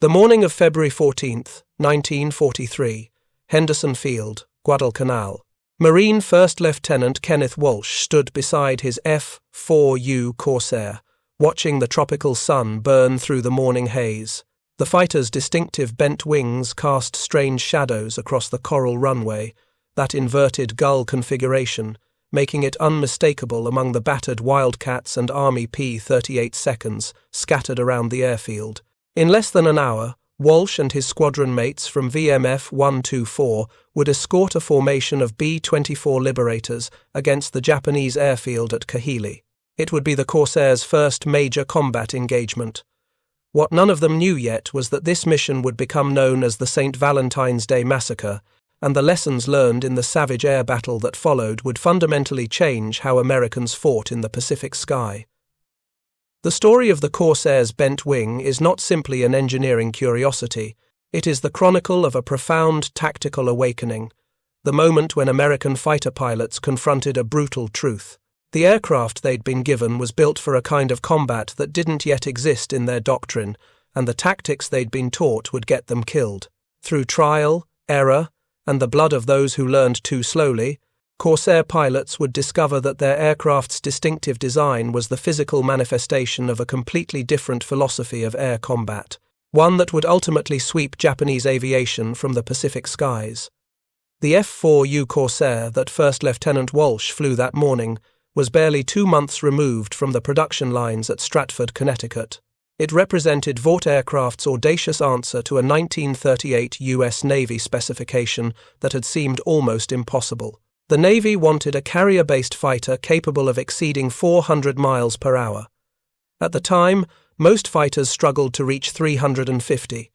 The morning of February 14th, 1943, Henderson Field, Guadalcanal. Marine First Lieutenant Kenneth Walsh stood beside his F4U Corsair, watching the tropical sun burn through the morning haze. The fighter's distinctive bent wings cast strange shadows across the coral runway, that inverted gull configuration, making it unmistakable among the battered Wildcats and Army P-38 seconds scattered around the airfield. In less than an hour, Walsh and his squadron mates from VMF 124 would escort a formation of B-24 Liberators against the Japanese airfield at Kahili. It would be the Corsair's first major combat engagement. What none of them knew yet was that this mission would become known as the St. Valentine's Day Massacre, and the lessons learned in the savage air battle that followed would fundamentally change how Americans fought in the Pacific sky. The story of the Corsair's bent wing is not simply an engineering curiosity, it is the chronicle of a profound tactical awakening, the moment when American fighter pilots confronted a brutal truth. The aircraft they'd been given was built for a kind of combat that didn't yet exist in their doctrine, and the tactics they'd been taught would get them killed. Through trial, error, and the blood of those who learned too slowly, Corsair pilots would discover that their aircraft's distinctive design was the physical manifestation of a completely different philosophy of air combat, one that would ultimately sweep Japanese aviation from the Pacific skies. The F4U Corsair that First Lieutenant Walsh flew that morning was barely 2 months removed from the production lines at Stratford, Connecticut. It represented Vought Aircraft's audacious answer to a 1938 US Navy specification that had seemed almost impossible. The Navy wanted a carrier-based fighter capable of exceeding 400 miles per hour. At the time, most fighters struggled to reach 350.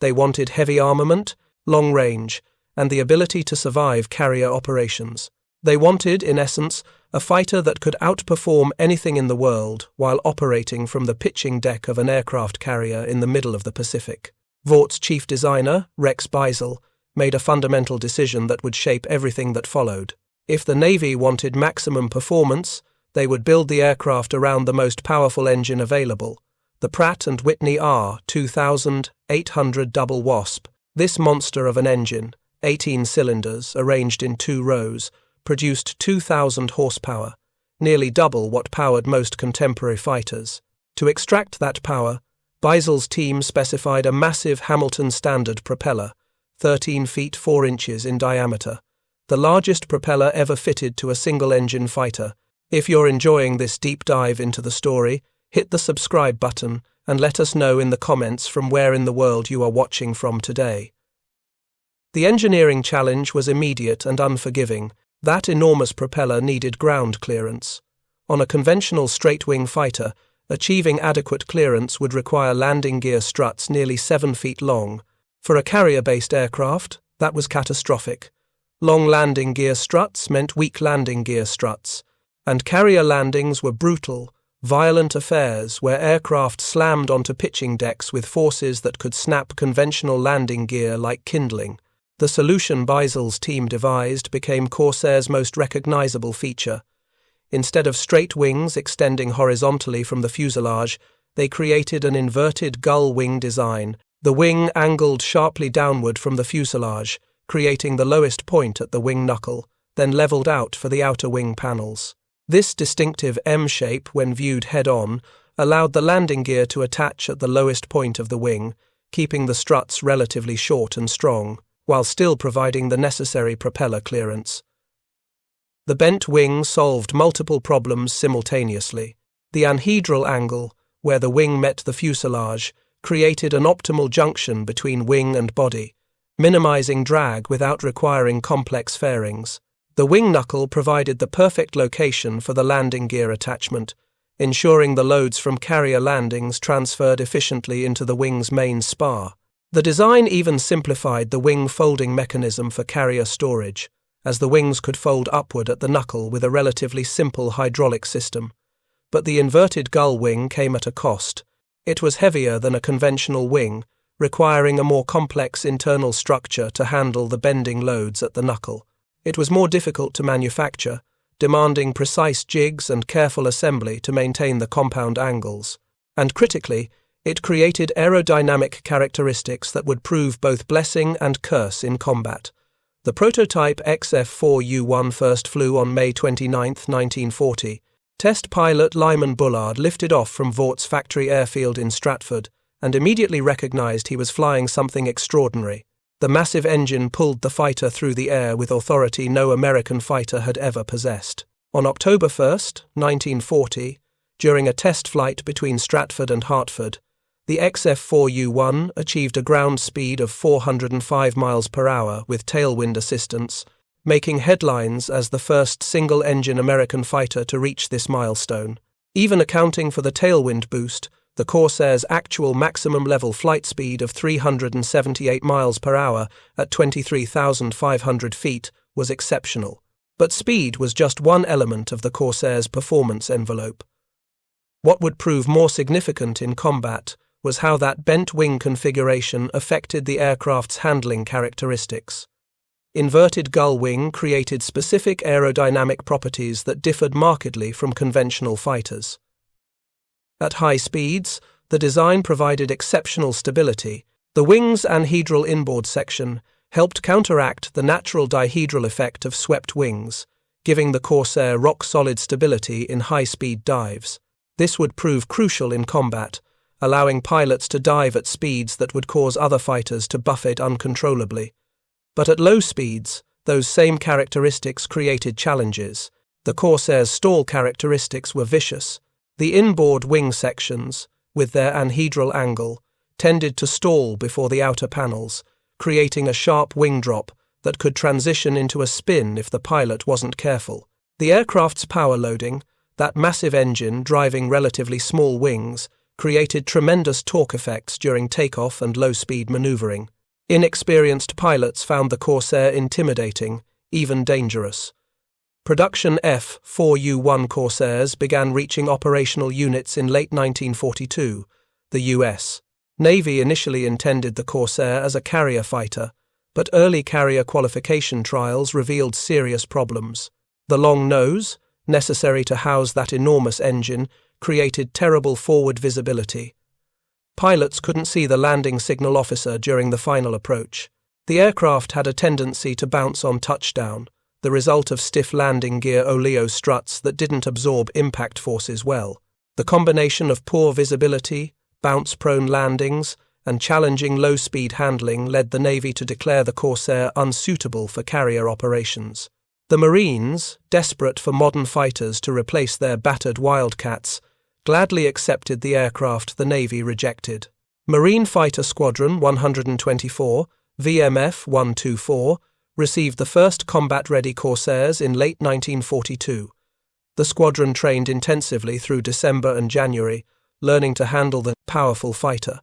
They wanted heavy armament, long range, and the ability to survive carrier operations. They wanted, in essence, a fighter that could outperform anything in the world while operating from the pitching deck of an aircraft carrier in the middle of the Pacific. Vaught's chief designer, Rex Beisel, made a fundamental decision that would shape everything that followed. If the Navy wanted maximum performance, they would build the aircraft around the most powerful engine available, the Pratt & Whitney R2800 Double Wasp. This monster of an engine, 18 cylinders arranged in 2 rows, produced 2,000 horsepower, nearly double what powered most contemporary fighters. To extract that power, Beisel's team specified a massive Hamilton Standard propeller, 13 feet 4 inches in diameter, the largest propeller ever fitted to a single-engine fighter. If you're enjoying this deep dive into the story, hit the subscribe button and let us know in the comments from where in the world you are watching from today. The engineering challenge was immediate and unforgiving. That enormous propeller needed ground clearance. On a conventional straight-wing fighter, achieving adequate clearance would require landing gear struts nearly 7 feet long. For a carrier-based aircraft, that was catastrophic. Long landing gear struts meant weak landing gear struts, and carrier landings were brutal, violent affairs where aircraft slammed onto pitching decks with forces that could snap conventional landing gear like kindling. The solution Beisel's team devised became Corsair's most recognizable feature. Instead of straight wings extending horizontally from the fuselage, they created an inverted gull wing design. The wing angled sharply downward from the fuselage, creating the lowest point at the wing knuckle, then leveled out for the outer wing panels. This distinctive M shape, when viewed head-on, allowed the landing gear to attach at the lowest point of the wing, keeping the struts relatively short and strong, while still providing the necessary propeller clearance. The bent wing solved multiple problems simultaneously. The anhedral angle, where the wing met the fuselage, created an optimal junction between wing and body, minimizing drag without requiring complex fairings. The wing knuckle provided the perfect location for the landing gear attachment, ensuring the loads from carrier landings transferred efficiently into the wing's main spar. The design even simplified the wing folding mechanism for carrier storage, as the wings could fold upward at the knuckle with a relatively simple hydraulic system. But the inverted gull wing came at a cost. It was heavier than a conventional wing, requiring a more complex internal structure to handle the bending loads at the knuckle. It was more difficult to manufacture, demanding precise jigs and careful assembly to maintain the compound angles. And critically, It created aerodynamic characteristics that would prove both blessing and curse in combat. The prototype XF4U first flew on May 29, 1940. Test pilot Lyman Bullard lifted off from Vaught's factory airfield in Stratford and immediately recognized he was flying something extraordinary. The massive engine pulled the fighter through the air with authority no American fighter had ever possessed. On October 1, 1940, during a test flight between Stratford and Hartford, the XF4U achieved a ground speed of 405 miles per hour with tailwind assistance, making headlines as the first single-engine American fighter to reach this milestone. Even accounting for the tailwind boost, the Corsair's actual maximum level flight speed of 378 miles per hour at 23,500 feet was exceptional. But speed was just one element of the Corsair's performance envelope. What would prove more significant in combat was how that bent wing configuration affected the aircraft's handling characteristics. Inverted gull wing created specific aerodynamic properties that differed markedly from conventional fighters. At high speeds, the design provided exceptional stability. The wing's anhedral inboard section helped counteract the natural dihedral effect of swept wings, giving the Corsair rock-solid stability in high-speed dives. This would prove crucial in combat, allowing pilots to dive at speeds that would cause other fighters to buffet uncontrollably. But at low speeds, those same characteristics created challenges. The Corsair's stall characteristics were vicious. The inboard wing sections, with their anhedral angle, tended to stall before the outer panels, creating a sharp wing drop that could transition into a spin if the pilot wasn't careful. The aircraft's power loading, that massive engine driving relatively small wings, created tremendous torque effects during takeoff and low-speed maneuvering. Inexperienced pilots found the Corsair intimidating, even dangerous. Production F4U Corsairs began reaching operational units in late 1942. The U.S. Navy initially intended the Corsair as a carrier fighter, but early carrier qualification trials revealed serious problems. The long nose, necessary to house that enormous engine, created terrible forward visibility. Pilots couldn't see the landing signal officer during the final approach. The aircraft had a tendency to bounce on touchdown, the result of stiff landing gear oleo struts that didn't absorb impact forces well. The combination of poor visibility, bounce-prone landings, and challenging low-speed handling led the Navy to declare the Corsair unsuitable for carrier operations. The Marines, desperate for modern fighters to replace their battered Wildcats, gladly accepted the aircraft the Navy rejected. Marine Fighter Squadron 124, VMF 124, received the first combat-ready Corsairs in late 1942. The squadron trained intensively through December and January, learning to handle the powerful fighter.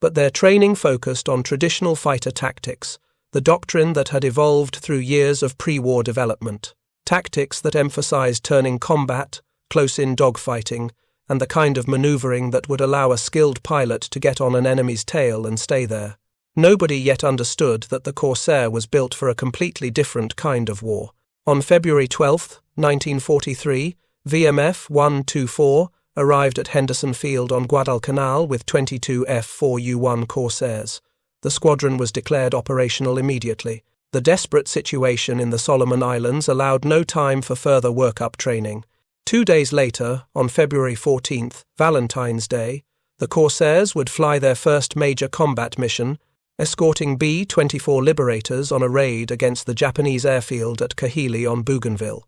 But their training focused on traditional fighter tactics, the doctrine that had evolved through years of pre-war development. Tactics that emphasized turning combat, close-in dogfighting, and the kind of maneuvering that would allow a skilled pilot to get on an enemy's tail and stay there. Nobody yet understood that the Corsair was built for a completely different kind of war. On February 12, 1943, VMF 124 arrived at Henderson Field on Guadalcanal with 22 F4U Corsairs. The squadron was declared operational immediately. The desperate situation in the Solomon Islands allowed no time for further workup training. 2 days later, on February 14th, Valentine's Day, the Corsairs would fly their first major combat mission, escorting B-24 Liberators on a raid against the Japanese airfield at Kahili on Bougainville.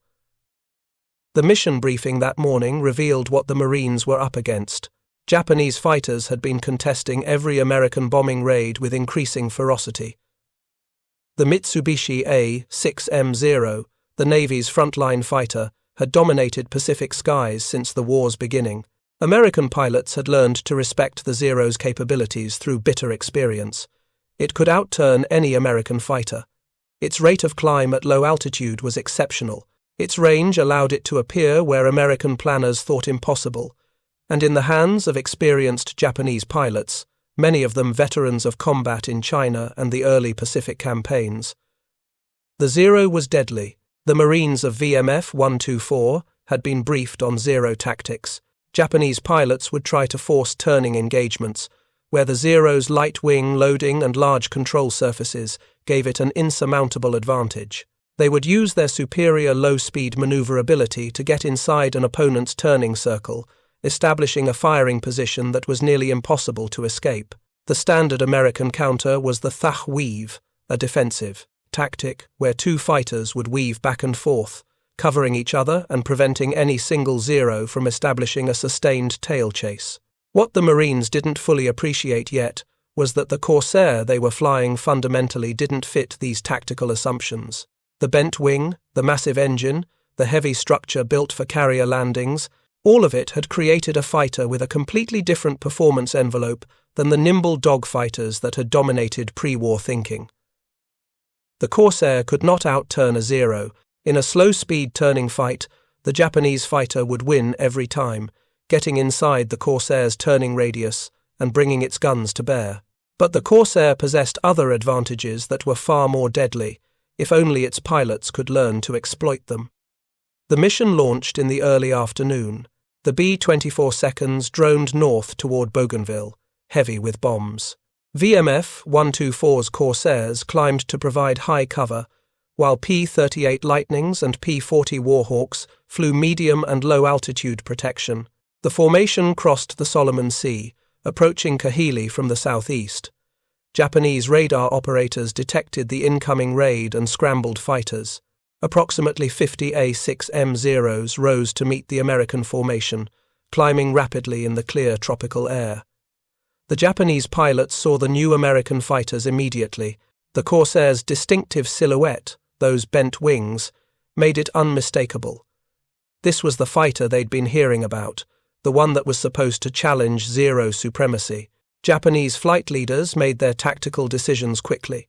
The mission briefing that morning revealed what the Marines were up against. Japanese fighters had been contesting every American bombing raid with increasing ferocity. The Mitsubishi A-6M0, the Navy's frontline fighter, had dominated Pacific skies since the war's beginning. American pilots had learned to respect the Zero's capabilities through bitter experience. It could outturn any American fighter. Its rate of climb at low altitude was exceptional. Its range allowed it to appear where American planners thought impossible, and in the hands of experienced Japanese pilots, many of them veterans of combat in China and the early Pacific campaigns. The Zero was deadly. The Marines of VMF 124 had been briefed on Zero tactics. Japanese pilots would try to force turning engagements, where the Zero's light wing loading and large control surfaces gave it an insurmountable advantage. They would use their superior low-speed maneuverability to get inside an opponent's turning circle, establishing a firing position that was nearly impossible to escape. The standard American counter was the thah weave, a defensive tactic where two fighters would weave back and forth, covering each other and preventing any single Zero from establishing a sustained tail chase. What the Marines didn't fully appreciate yet was that the Corsair they were flying fundamentally didn't fit these tactical assumptions. The bent wing, the massive engine, the heavy structure built for carrier landings, all of it had created a fighter with a completely different performance envelope than the nimble dogfighters that had dominated pre-war thinking. The Corsair could not outturn a Zero. In a slow-speed turning fight, the Japanese fighter would win every time, getting inside the Corsair's turning radius and bringing its guns to bear. But the Corsair possessed other advantages that were far more deadly, if only its pilots could learn to exploit them. The mission launched in the early afternoon. The B-24 seconds droned north toward Bougainville, heavy with bombs. VMF 124's Corsairs climbed to provide high cover, while P-38 Lightnings and P-40 Warhawks flew medium and low-altitude protection. The formation crossed the Solomon Sea, approaching Kahili from the southeast. Japanese radar operators detected the incoming raid and scrambled fighters. Approximately 50 A-6M-Zeros rose to meet the American formation, climbing rapidly in the clear tropical air. The Japanese pilots saw the new American fighters immediately. The Corsair's distinctive silhouette, those bent wings, made it unmistakable. This was the fighter they'd been hearing about, the one that was supposed to challenge Zero supremacy. Japanese flight leaders made their tactical decisions quickly.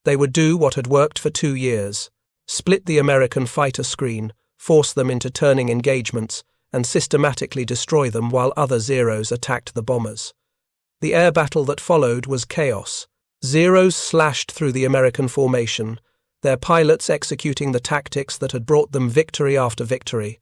They would do what had worked for 2 years: split the American fighter screen, force them into turning engagements, and systematically destroy them while other Zeros attacked the bombers. The air battle that followed was chaos. Zeros slashed through the American formation, their pilots executing the tactics that had brought them victory after victory.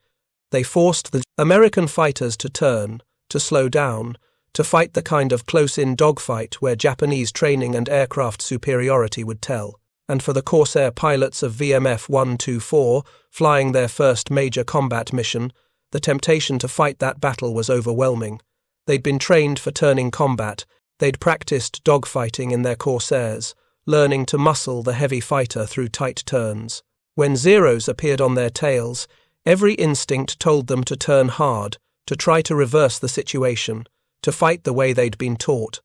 They forced the American fighters to turn, to slow down, to fight the kind of close-in dogfight where Japanese training and aircraft superiority would tell. And for the Corsair pilots of VMF 124, flying their first major combat mission, the temptation to fight that battle was overwhelming. They'd been trained for turning combat. They'd practiced dogfighting in their Corsairs, learning to muscle the heavy fighter through tight turns. When Zeros appeared on their tails, every instinct told them to turn hard, to try to reverse the situation, to fight the way they'd been taught.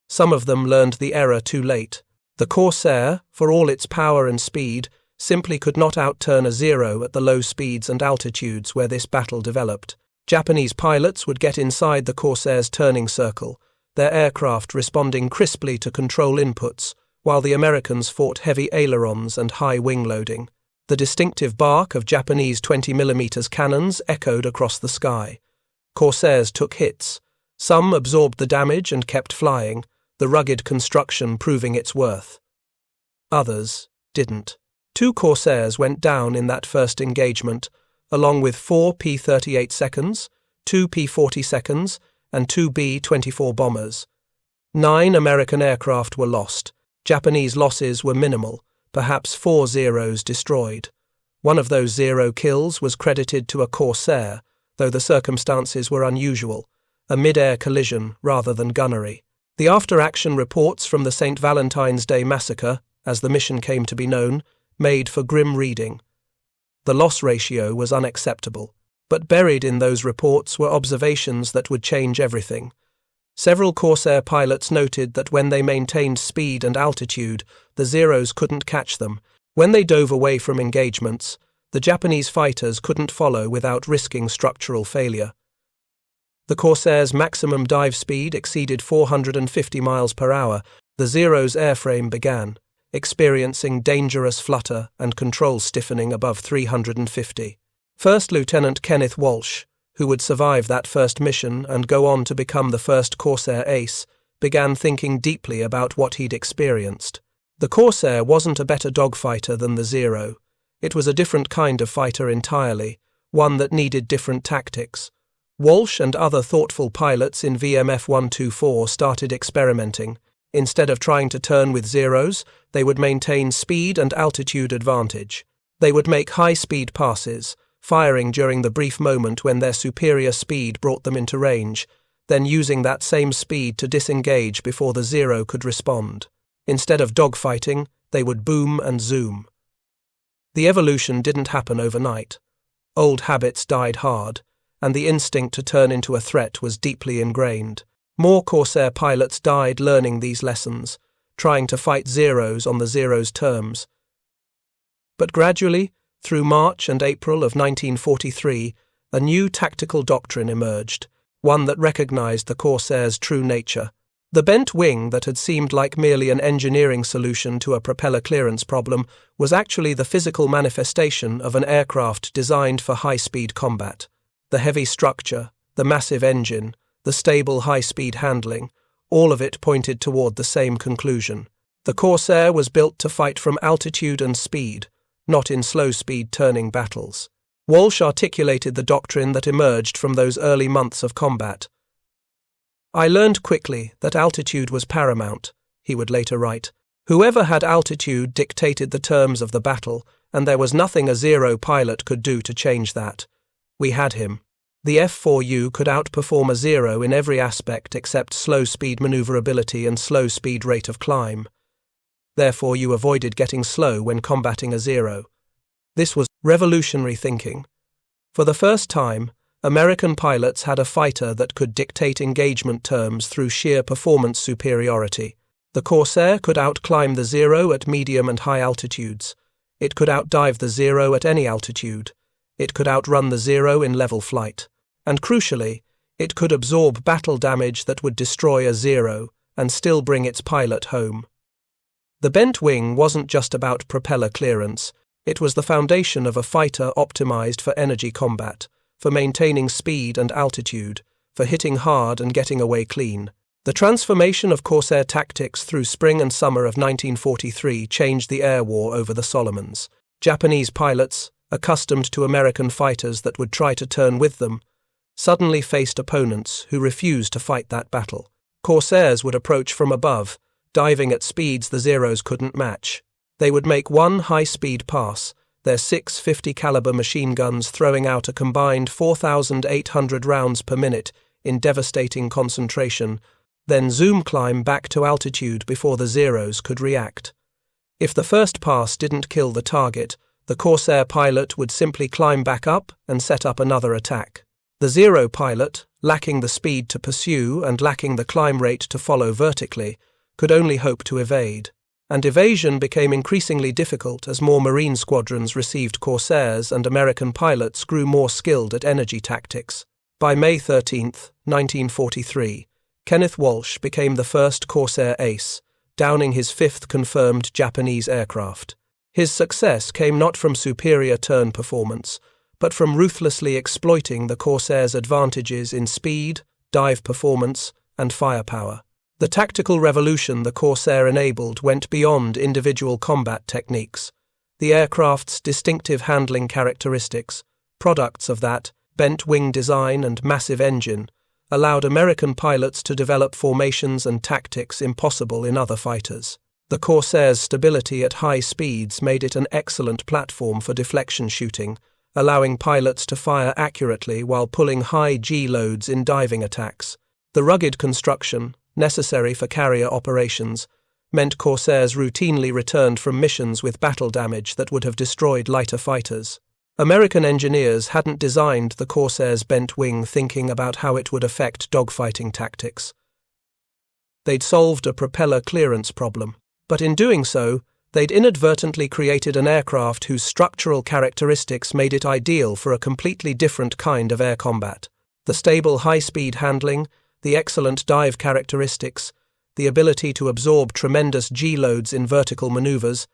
Some of them learned the error too late. The Corsair, for all its power and speed, simply could not outturn a Zero at the low speeds and altitudes where this battle developed. Japanese pilots would get inside the Corsair's turning circle, their aircraft responding crisply to control inputs, while the Americans fought heavy ailerons and high wing loading. The distinctive bark of Japanese 20mm cannons echoed across the sky. Corsairs took hits. Some absorbed the damage and kept flying, the rugged construction proving its worth. Others didn't. 2 Corsairs went down in that first engagement, along with 4 P-38 seconds, 2 P-40 seconds, and 2 B-24 bombers. 9 American aircraft were lost. Japanese losses were minimal, perhaps 4 Zeros destroyed. One of those Zero kills was credited to a Corsair, though the circumstances were unusual, a mid-air collision rather than gunnery. The after-action reports from the St. Valentine's Day massacre, as the mission came to be known, made for grim reading. The loss ratio was unacceptable, but buried in those reports were observations that would change everything. Several Corsair pilots noted that when they maintained speed and altitude, the Zeros couldn't catch them. When they dove away from engagements, the Japanese fighters couldn't follow without risking structural failure. The Corsair's maximum dive speed exceeded 450 miles per hour. The Zero's airframe began, experiencing dangerous flutter and control stiffening above 350. First Lieutenant Kenneth Walsh, who would survive that first mission and go on to become the first Corsair ace, began thinking deeply about what he'd experienced. The Corsair wasn't a better dogfighter than the Zero. It was a different kind of fighter entirely, one that needed different tactics, Walsh and other thoughtful pilots in VMF-124 started experimenting. Instead of trying to turn with zeros, they would maintain speed and altitude advantage. They would make high-speed passes, firing during the brief moment when their superior speed brought them into range, then using that same speed to disengage before the zero could respond. Instead of dogfighting, they would boom and zoom. The evolution didn't happen overnight. Old habits died hard, and the instinct to turn into a threat was deeply ingrained. More Corsair pilots died learning these lessons, trying to fight zeros on the zeros' terms. But gradually, through March and April of 1943, a new tactical doctrine emerged, one that recognized the Corsair's true nature. The bent wing that had seemed like merely an engineering solution to a propeller clearance problem was actually the physical manifestation of an aircraft designed for high-speed combat. The heavy structure, the massive engine, the stable high-speed handling, all of it pointed toward the same conclusion. The Corsair was built to fight from altitude and speed, not in slow-speed turning battles. Walsh articulated the doctrine that emerged from those early months of combat. "I learned quickly that altitude was paramount," he would later write. "Whoever had altitude dictated the terms of the battle, and there was nothing a zero pilot could do to change that. We had him. The F4U could outperform a zero in every aspect except slow-speed maneuverability and slow-speed rate of climb. Therefore, you avoided getting slow when combating a zero." This was revolutionary thinking. For the first time, American pilots had a fighter that could dictate engagement terms through sheer performance superiority. The Corsair could outclimb the zero at medium and high altitudes. It could outdive the zero at any altitude. It could outrun the zero in level flight. And crucially, it could absorb battle damage that would destroy a zero and still bring its pilot home. The bent wing wasn't just about propeller clearance. It was the foundation of a fighter optimized for energy combat, for maintaining speed and altitude, for hitting hard and getting away clean. The transformation of Corsair tactics through spring and summer of 1943 changed the air war over the Solomons. Japanese pilots, accustomed to American fighters that would try to turn with them, suddenly faced opponents who refused to fight that battle. Corsairs would approach from above, diving at speeds the zeros couldn't match. They would make one high-speed pass, their 650 caliber machine guns throwing out a combined 4,800 rounds per minute in devastating concentration, then zoom climb back to altitude before the zeros could react. If the first pass didn't kill the target, the Corsair pilot would simply climb back up and set up another attack. The zero pilot, lacking the speed to pursue and lacking the climb rate to follow vertically, could only hope to evade. And evasion became increasingly difficult as more Marine squadrons received Corsairs and American pilots grew more skilled at energy tactics. By May 13, 1943, Kenneth Walsh became the first Corsair ace, downing his fifth confirmed Japanese aircraft. His success came not from superior turn performance, but from ruthlessly exploiting the Corsair's advantages in speed, dive performance, and firepower. The tactical revolution the Corsair enabled went beyond individual combat techniques. The aircraft's distinctive handling characteristics, products of that bent wing design and massive engine, allowed American pilots to develop formations and tactics impossible in other fighters. The Corsair's stability at high speeds made it an excellent platform for deflection shooting, allowing pilots to fire accurately while pulling high G loads in diving attacks. The rugged construction, necessary for carrier operations, meant Corsairs routinely returned from missions with battle damage that would have destroyed lighter fighters. American engineers hadn't designed the Corsair's bent wing thinking about how it would affect dogfighting tactics. They'd solved a propeller clearance problem, but in doing so, they'd inadvertently created an aircraft whose structural characteristics made it ideal for a completely different kind of air combat. The stable high-speed handling, the excellent dive characteristics, the ability to absorb tremendous G-loads in vertical maneuvers,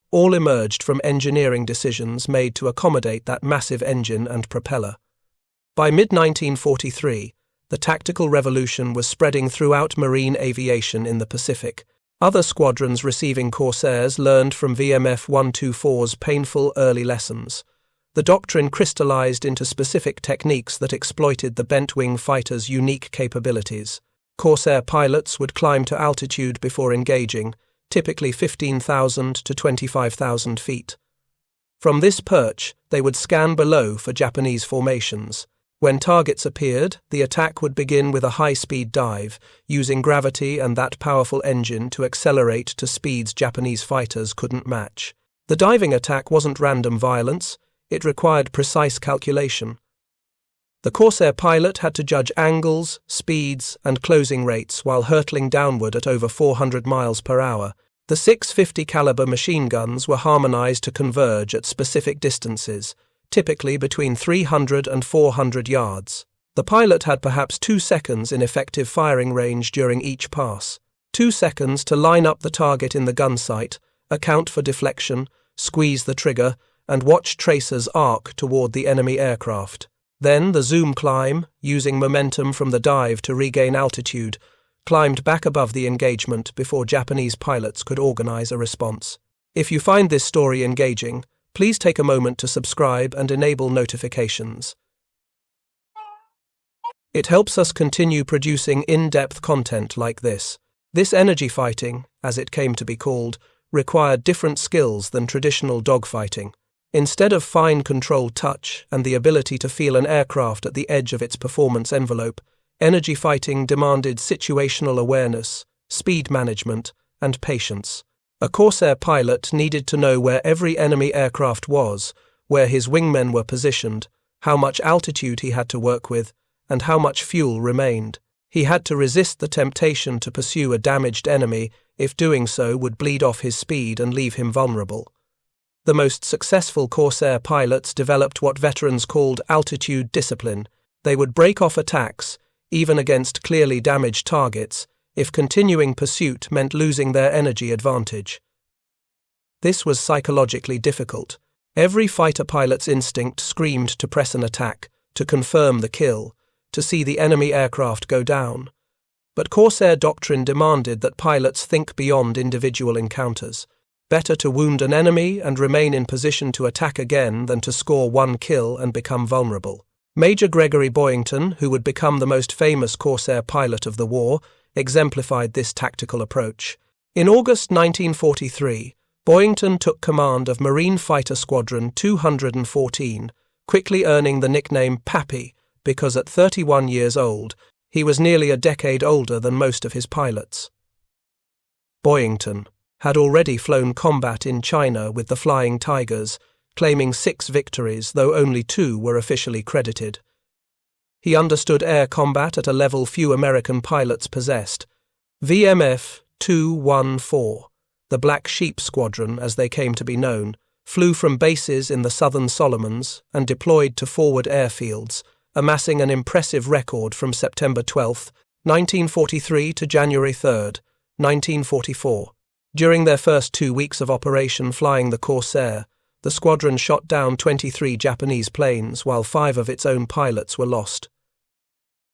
all emerged from engineering decisions made to accommodate that massive engine and propeller. By mid-1943, the tactical revolution was spreading throughout marine aviation in the Pacific. Other squadrons receiving Corsairs learned from VMF-124's painful early lessons. The doctrine crystallized into specific techniques that exploited the bent-wing fighter's unique capabilities. Corsair pilots would climb to altitude before engaging, typically 15,000 to 25,000 feet. From this perch, they would scan below for Japanese formations. When targets appeared, the attack would begin with a high-speed dive, using gravity and that powerful engine to accelerate to speeds Japanese fighters couldn't match. The diving attack wasn't random violence, it required precise calculation. The Corsair pilot had to judge angles, speeds, and closing rates while hurtling downward at over 400 miles per hour. The 650 caliber machine guns were harmonized to converge at specific distances, typically between 300 and 400 yards. The pilot had perhaps 2 seconds in effective firing range during each pass. 2 seconds to line up the target in the gun sight, account for deflection, squeeze the trigger, and watch tracers arc toward the enemy aircraft. Then the zoom climb, using momentum from the dive to regain altitude, climbed back above the engagement before Japanese pilots could organize a response. If you find this story engaging, please take a moment to subscribe and enable notifications. It helps us continue producing in-depth content like this. This energy fighting, as it came to be called, required different skills than traditional dogfighting. Instead of fine controlled touch and the ability to feel an aircraft at the edge of its performance envelope, energy fighting demanded situational awareness, speed management, and patience. A Corsair pilot needed to know where every enemy aircraft was, where his wingmen were positioned, how much altitude he had to work with, and how much fuel remained. He had to resist the temptation to pursue a damaged enemy if doing so would bleed off his speed and leave him vulnerable. The most successful Corsair pilots developed what veterans called altitude discipline. They would break off attacks, even against clearly damaged targets, if continuing pursuit meant losing their energy advantage. This was psychologically difficult. Every fighter pilot's instinct screamed to press an attack, to confirm the kill, to see the enemy aircraft go down. But Corsair doctrine demanded that pilots think beyond individual encounters. Better to wound an enemy and remain in position to attack again than to score one kill and become vulnerable. Major Gregory Boyington, who would become the most famous Corsair pilot of the war, exemplified this tactical approach. In August 1943, Boyington took command of Marine Fighter Squadron 214, quickly earning the nickname Pappy because at 31 years old, he was nearly a decade older than most of his pilots. Boyington had already flown combat in China with the Flying Tigers, claiming 6 victories, though only 2 were officially credited. He understood air combat at a level few American pilots possessed. VMF 214, the Black Sheep Squadron as they came to be known, flew from bases in the southern Solomons and deployed to forward airfields, amassing an impressive record from September 12, 1943 to January 3, 1944. During their first 2 weeks of operation flying the Corsair, the squadron shot down 23 Japanese planes while 5 of its own pilots were lost.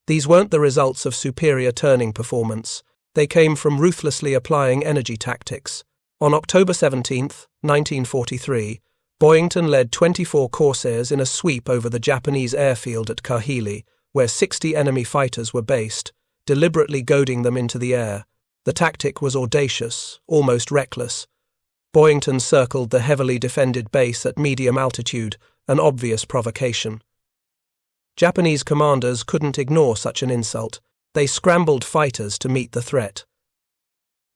These weren't the results of superior turning performance. They came from ruthlessly applying energy tactics. On October 17, 1943, Boyington led 24 Corsairs in a sweep over the Japanese airfield at Kahili, where 60 enemy fighters were based, deliberately goading them into the air. The tactic was audacious, almost reckless. Boyington circled the heavily defended base at medium altitude, an obvious provocation. Japanese commanders couldn't ignore such an insult. They scrambled fighters to meet the threat.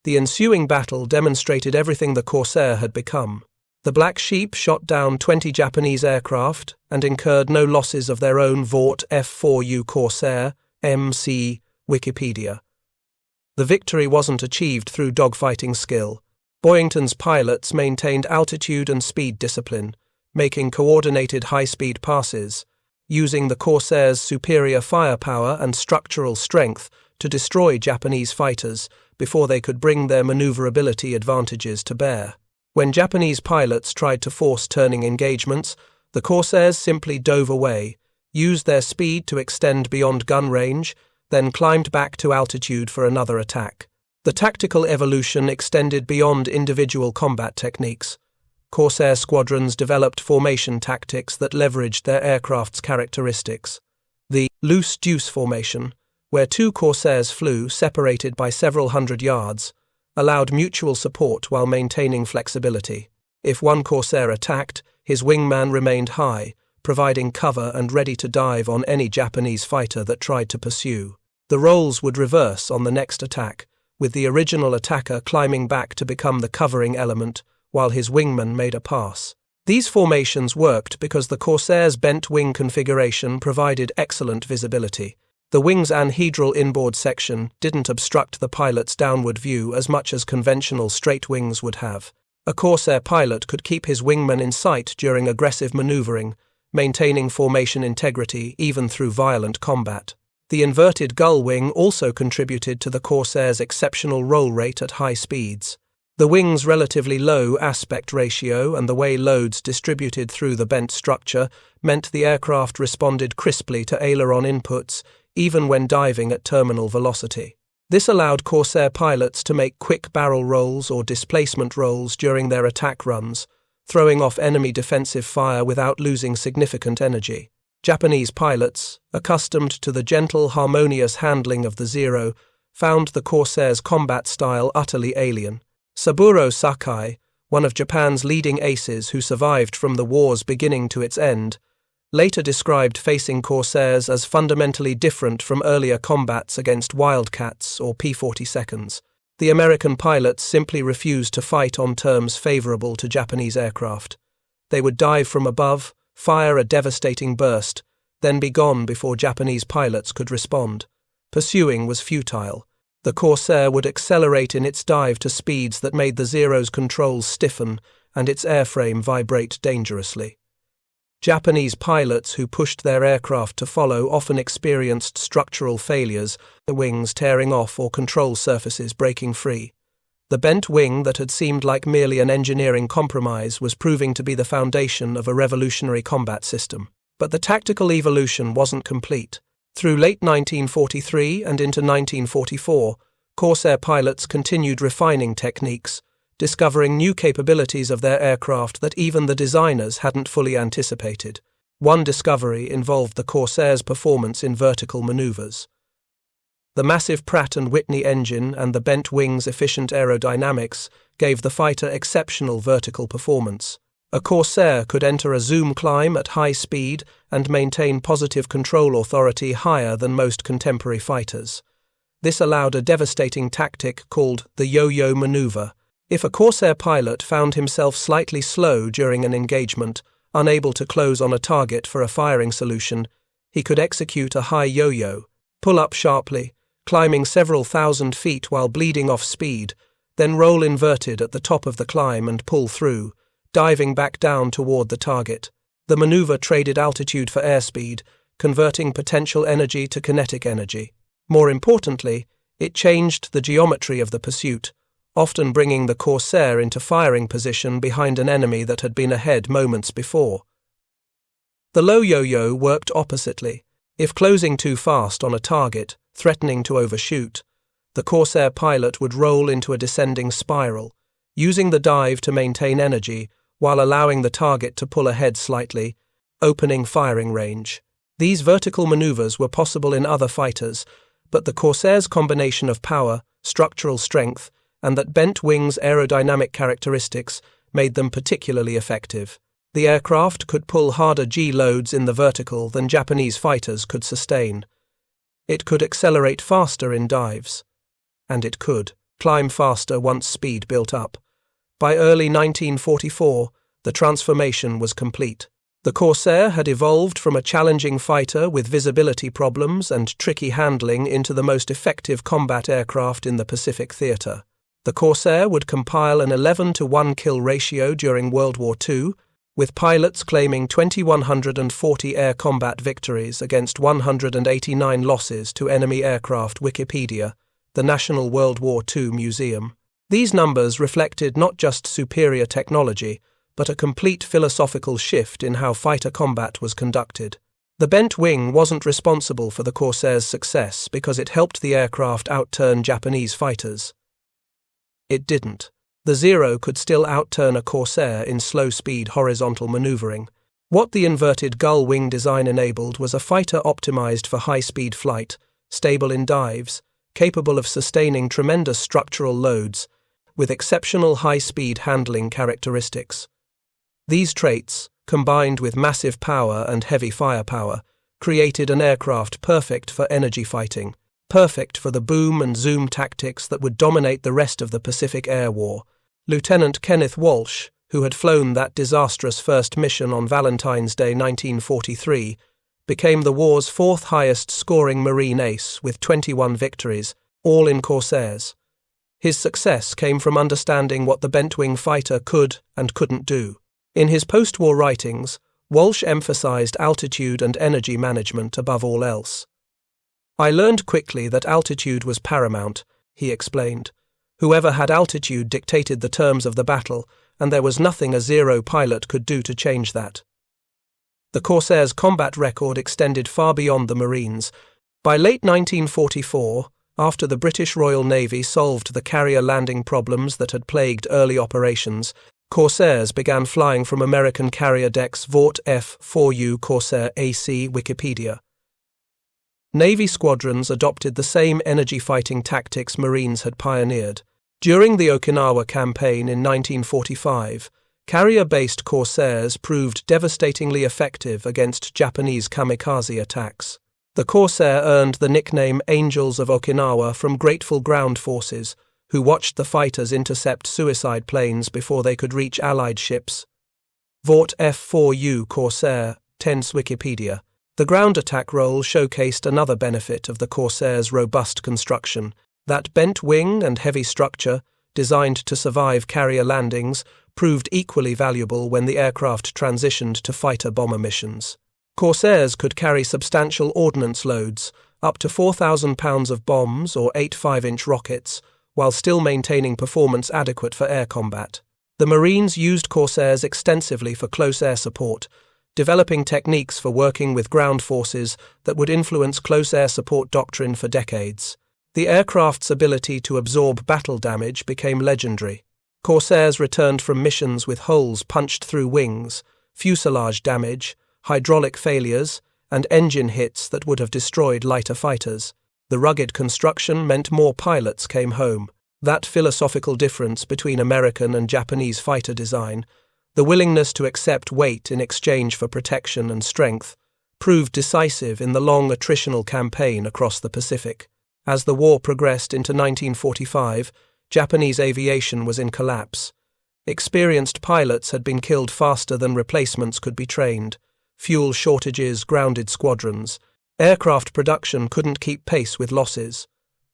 The ensuing battle demonstrated everything the Corsair had become. The Black Sheep shot down 20 Japanese aircraft and incurred no losses of their own. Vought F4U Corsair, MC, Wikipedia. The victory wasn't achieved through dogfighting skill. Boyington's pilots maintained altitude and speed discipline, making coordinated high-speed passes, using the Corsair's superior firepower and structural strength to destroy Japanese fighters before they could bring their maneuverability advantages to bear. When Japanese pilots tried to force turning engagements, the Corsairs simply dove away, used their speed to extend beyond gun range, then climbed back to altitude for another attack. The tactical evolution extended beyond individual combat techniques. Corsair squadrons developed formation tactics that leveraged their aircraft's characteristics. The loose deuce formation, where two Corsairs flew separated by several hundred yards, allowed mutual support while maintaining flexibility. If one Corsair attacked, his wingman remained high, providing cover and ready to dive on any Japanese fighter that tried to pursue. The roles would reverse on the next attack, with the original attacker climbing back to become the covering element while his wingman made a pass. These formations worked because the Corsair's bent wing configuration provided excellent visibility. The wing's anhedral inboard section didn't obstruct the pilot's downward view as much as conventional straight wings would have. A Corsair pilot could keep his wingman in sight during aggressive maneuvering, maintaining formation integrity even through violent combat. The inverted gull wing also contributed to the Corsair's exceptional roll rate at high speeds. The wing's relatively low aspect ratio and the way loads distributed through the bent structure meant the aircraft responded crisply to aileron inputs, even when diving at terminal velocity. This allowed Corsair pilots to make quick barrel rolls or displacement rolls during their attack runs, throwing off enemy defensive fire without losing significant energy. Japanese pilots, accustomed to the gentle, harmonious handling of the Zero, found the Corsair's combat style utterly alien. Saburo Sakai, one of Japan's leading aces who survived from the war's beginning to its end, later described facing Corsairs as fundamentally different from earlier combats against Wildcats or P-42s. The American pilots simply refused to fight on terms favorable to Japanese aircraft. They would dive from above, fire a devastating burst, then be gone before Japanese pilots could respond. Pursuing was futile. The Corsair would accelerate in its dive to speeds that made the Zero's controls stiffen and its airframe vibrate dangerously. Japanese pilots who pushed their aircraft to follow often experienced structural failures, the wings tearing off or control surfaces breaking free. The bent wing that had seemed like merely an engineering compromise was proving to be the foundation of a revolutionary combat system. But the tactical evolution wasn't complete. Through late 1943 and into 1944, Corsair pilots continued refining techniques, discovering new capabilities of their aircraft that even the designers hadn't fully anticipated. One discovery involved the Corsair's performance in vertical maneuvers. The massive Pratt & Whitney engine and the bent wing's efficient aerodynamics gave the fighter exceptional vertical performance. A Corsair could enter a zoom climb at high speed and maintain positive control authority higher than most contemporary fighters. This allowed a devastating tactic called the yo-yo maneuver. If a Corsair pilot found himself slightly slow during an engagement, unable to close on a target for a firing solution, he could execute a high yo-yo, pull up sharply, climbing several thousand feet while bleeding off speed, then roll inverted at the top of the climb and pull through, diving back down toward the target. The maneuver traded altitude for airspeed, converting potential energy to kinetic energy. More importantly, it changed the geometry of the pursuit, often bringing the Corsair into firing position behind an enemy that had been ahead moments before. The low yo-yo worked oppositely. If closing too fast on a target, threatening to overshoot, the Corsair pilot would roll into a descending spiral, using the dive to maintain energy while allowing the target to pull ahead slightly, opening firing range. These vertical maneuvers were possible in other fighters, but the Corsair's combination of power, structural strength, and that bent wing's aerodynamic characteristics made them particularly effective. The aircraft could pull harder G-loads in the vertical than Japanese fighters could sustain. It could accelerate faster in dives. And it could climb faster once speed built up. By early 1944, the transformation was complete. The Corsair had evolved from a challenging fighter with visibility problems and tricky handling into the most effective combat aircraft in the Pacific theater. The Corsair would compile an 11-to-1 kill ratio during World War II, with pilots claiming 2,140 air combat victories against 189 losses to enemy aircraft. Wikipedia, the National World War II Museum. These numbers reflected not just superior technology, but a complete philosophical shift in how fighter combat was conducted. The bent wing wasn't responsible for the Corsair's success because it helped the aircraft outturn Japanese fighters. It didn't. The Zero could still outturn a Corsair in slow-speed horizontal maneuvering. What the inverted gull wing design enabled was a fighter optimized for high-speed flight, stable in dives, capable of sustaining tremendous structural loads, with exceptional high-speed handling characteristics. These traits, combined with massive power and heavy firepower, created an aircraft perfect for energy fighting, perfect for the boom and zoom tactics that would dominate the rest of the Pacific Air War. Lieutenant Kenneth Walsh, who had flown that disastrous first mission on Valentine's Day 1943, became the war's fourth highest-scoring Marine ace with 21 victories, all in Corsairs. His success came from understanding what the bent-wing fighter could and couldn't do. In his post-war writings, Walsh emphasized altitude and energy management above all else. "I learned quickly that altitude was paramount," he explained. "Whoever had altitude dictated the terms of the battle, and there was nothing a Zero pilot could do to change that." The Corsair's combat record extended far beyond the Marines. By late 1944, after the British Royal Navy solved the carrier landing problems that had plagued early operations, Corsairs began flying from American carrier decks. Vought F4U Corsair AC Wikipedia. Navy squadrons adopted the same energy-fighting tactics Marines had pioneered. During the Okinawa campaign in 1945, carrier-based Corsairs proved devastatingly effective against Japanese kamikaze attacks. The Corsair earned the nickname Angels of Okinawa from grateful ground forces, who watched the fighters intercept suicide planes before they could reach Allied ships. Vought F4U Corsair, tense Wikipedia. The ground attack role showcased another benefit of the Corsair's robust construction. That bent wing and heavy structure, designed to survive carrier landings, proved equally valuable when the aircraft transitioned to fighter-bomber missions. Corsairs could carry substantial ordnance loads, up to 4,000 pounds of bombs or 8 5-inch rockets, while still maintaining performance adequate for air combat. The Marines used Corsairs extensively for close air support, developing techniques for working with ground forces that would influence close air support doctrine for decades. The aircraft's ability to absorb battle damage became legendary. Corsairs returned from missions with holes punched through wings, fuselage damage, hydraulic failures, and engine hits that would have destroyed lighter fighters. The rugged construction meant more pilots came home. That philosophical difference between American and Japanese fighter design, the willingness to accept weight in exchange for protection and strength, proved decisive in the long attritional campaign across the Pacific. As the war progressed into 1945, Japanese aviation was in collapse. Experienced pilots had been killed faster than replacements could be trained. Fuel shortages grounded squadrons. Aircraft production couldn't keep pace with losses.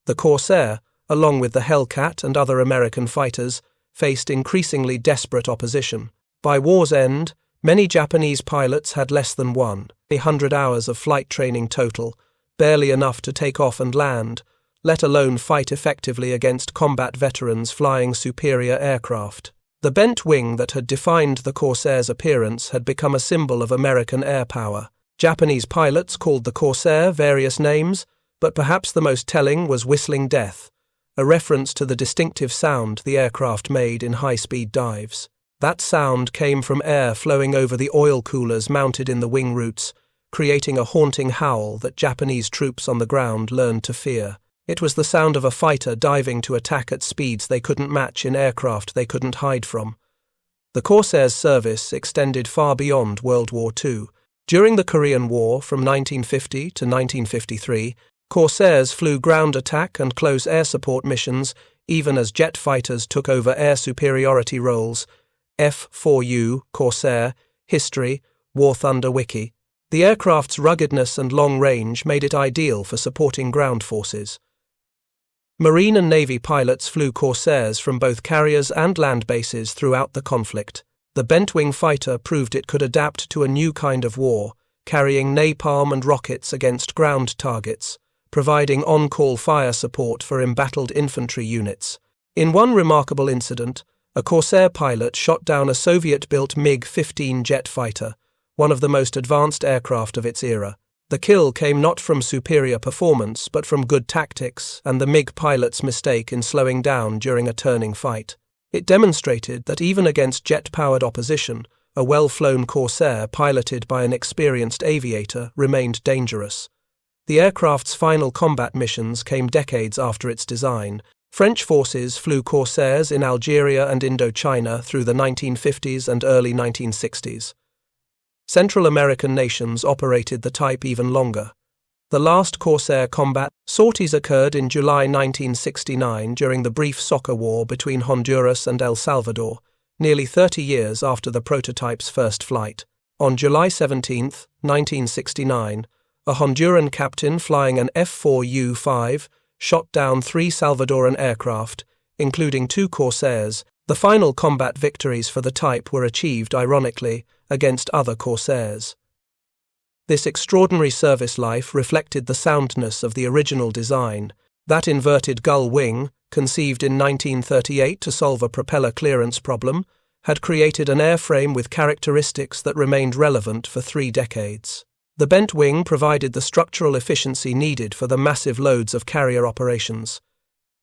The Corsair, along with the Hellcat and other American fighters, faced increasingly desperate opposition. By war's end, many Japanese pilots had less than 100 hours of flight training total, barely enough to take off and land, let alone fight effectively against combat veterans flying superior aircraft. The bent wing that had defined the Corsair's appearance had become a symbol of American air power. Japanese pilots called the Corsair various names, but perhaps the most telling was Whistling Death, a reference to the distinctive sound the aircraft made in high-speed dives. That sound came from air flowing over the oil coolers mounted in the wing roots, creating a haunting howl that Japanese troops on the ground learned to fear. It was the sound of a fighter diving to attack at speeds they couldn't match in aircraft they couldn't hide from. The Corsair's service extended far beyond World War II. During the Korean War from 1950 to 1953, Corsairs flew ground attack and close air support missions even as jet fighters took over air superiority roles. F4U Corsair, History, War Thunder Wiki. The aircraft's ruggedness and long range made it ideal for supporting ground forces. Marine and Navy pilots flew Corsairs from both carriers and land bases throughout the conflict. The bent-wing fighter proved it could adapt to a new kind of war, carrying napalm and rockets against ground targets, providing on-call fire support for embattled infantry units. In one remarkable incident, a Corsair pilot shot down a Soviet-built MiG-15 jet fighter, one of the most advanced aircraft of its era. The kill came not from superior performance, but from good tactics and the MiG pilot's mistake in slowing down during a turning fight. It demonstrated that even against jet-powered opposition, a well-flown Corsair piloted by an experienced aviator remained dangerous. The aircraft's final combat missions came decades after its design. French forces flew Corsairs in Algeria and Indochina through the 1950s and early 1960s. Central American nations operated the type even longer. The last Corsair combat sorties occurred in July 1969 during the brief soccer war between Honduras and El Salvador, nearly 30 years after the prototype's first flight. On July 17, 1969, a Honduran captain flying an F4U shot down 3 Salvadoran aircraft, including 2 Corsairs. The final combat victories for the type were achieved, ironically, against other Corsairs. This extraordinary service life reflected the soundness of the original design. That inverted gull wing, conceived in 1938 to solve a propeller clearance problem, had created an airframe with characteristics that remained relevant for 3 decades. The bent wing provided the structural efficiency needed for the massive loads of carrier operations.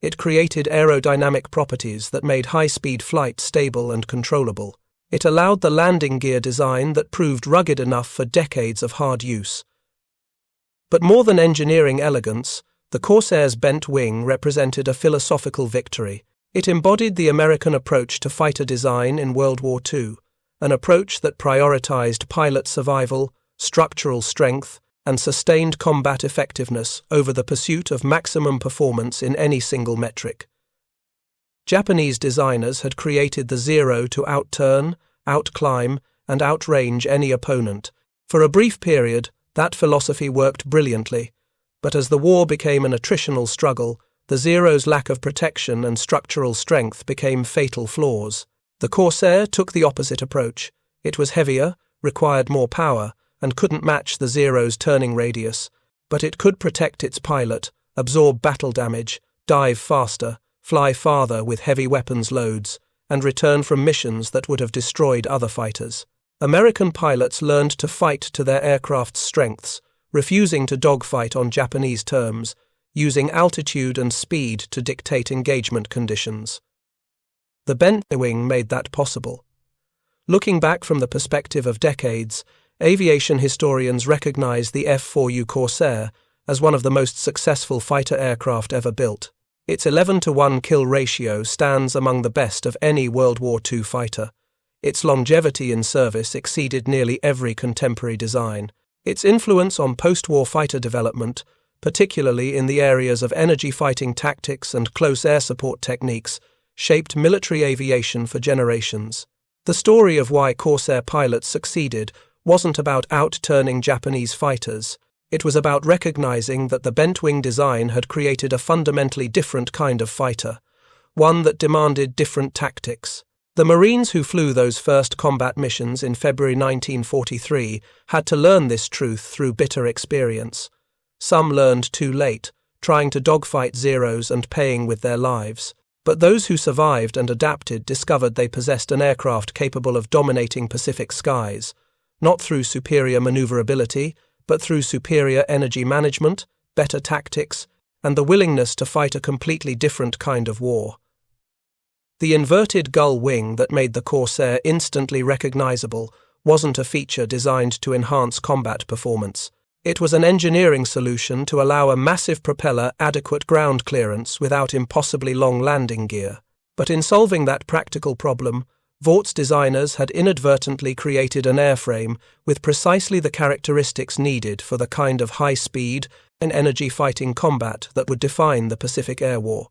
It created aerodynamic properties that made high-speed flight stable and controllable. It allowed the landing gear design that proved rugged enough for decades of hard use. But more than engineering elegance, the Corsair's bent wing represented a philosophical victory. It embodied the American approach to fighter design in World War II, an approach that prioritized pilot survival, structural strength, and sustained combat effectiveness over the pursuit of maximum performance in any single metric. Japanese designers had created the Zero to outturn, outclimb, and outrange any opponent. For a brief period, that philosophy worked brilliantly, but as the war became an attritional struggle, the Zero's lack of protection and structural strength became fatal flaws. The Corsair took the opposite approach. It was heavier, required more power, and couldn't match the Zero's turning radius, but it could protect its pilot, absorb battle damage, dive faster, fly farther with heavy weapons loads, and return from missions that would have destroyed other fighters. American pilots learned to fight to their aircraft's strengths, refusing to dogfight on Japanese terms, using altitude and speed to dictate engagement conditions. The bent wing made that possible. Looking back from the perspective of decades, aviation historians recognize the F4U Corsair as one of the most successful fighter aircraft ever built. Its 11-to-1 kill ratio stands among the best of any World War II fighter. Its longevity in service exceeded nearly every contemporary design. Its influence on post-war fighter development, particularly in the areas of energy fighting tactics and close air support techniques, shaped military aviation for generations. The story of why Corsair pilots succeeded wasn't about outturning Japanese fighters. It was about recognizing that the bent-wing design had created a fundamentally different kind of fighter, one that demanded different tactics. The Marines who flew those first combat missions in February 1943 had to learn this truth through bitter experience. Some learned too late, trying to dogfight Zeros and paying with their lives. But those who survived and adapted discovered they possessed an aircraft capable of dominating Pacific skies, not through superior maneuverability, but through superior energy management, better tactics, and the willingness to fight a completely different kind of war. The inverted gull wing that made the Corsair instantly recognizable wasn't a feature designed to enhance combat performance. It was an engineering solution to allow a massive propeller adequate ground clearance without impossibly long landing gear. But in solving that practical problem, Vaught's designers had inadvertently created an airframe with precisely the characteristics needed for the kind of high-speed and energy-fighting combat that would define the Pacific Air War.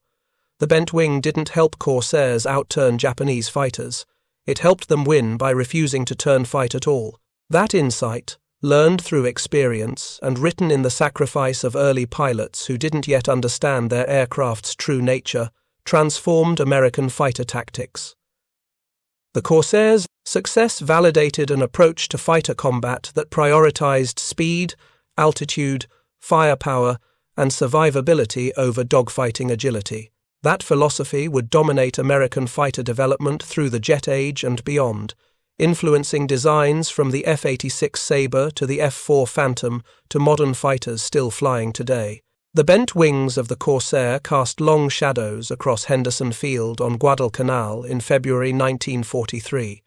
The bent wing didn't help Corsairs outturn Japanese fighters. It helped them win by refusing to turn fight at all. That insight, learned through experience and written in the sacrifice of early pilots who didn't yet understand their aircraft's true nature, transformed American fighter tactics. The Corsair's success validated an approach to fighter combat that prioritized speed, altitude, firepower, and survivability over dogfighting agility. That philosophy would dominate American fighter development through the jet age and beyond, influencing designs from the F-86 Sabre to the F-4 Phantom to modern fighters still flying today. The bent wings of the Corsair cast long shadows across Henderson Field on Guadalcanal in February 1943.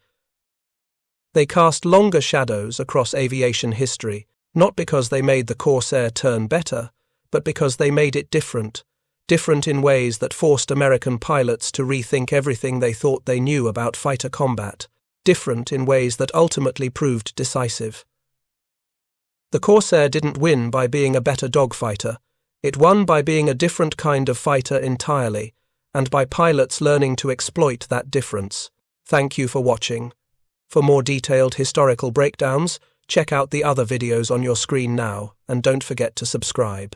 They cast longer shadows across aviation history, not because they made the Corsair turn better, but because they made it different in ways that forced American pilots to rethink everything they thought they knew about fighter combat, different in ways that ultimately proved decisive. The Corsair didn't win by being a better dogfighter. It won by being a different kind of fighter entirely, and by pilots learning to exploit that difference. Thank you for watching. For more detailed historical breakdowns, check out the other videos on your screen now, and don't forget to subscribe.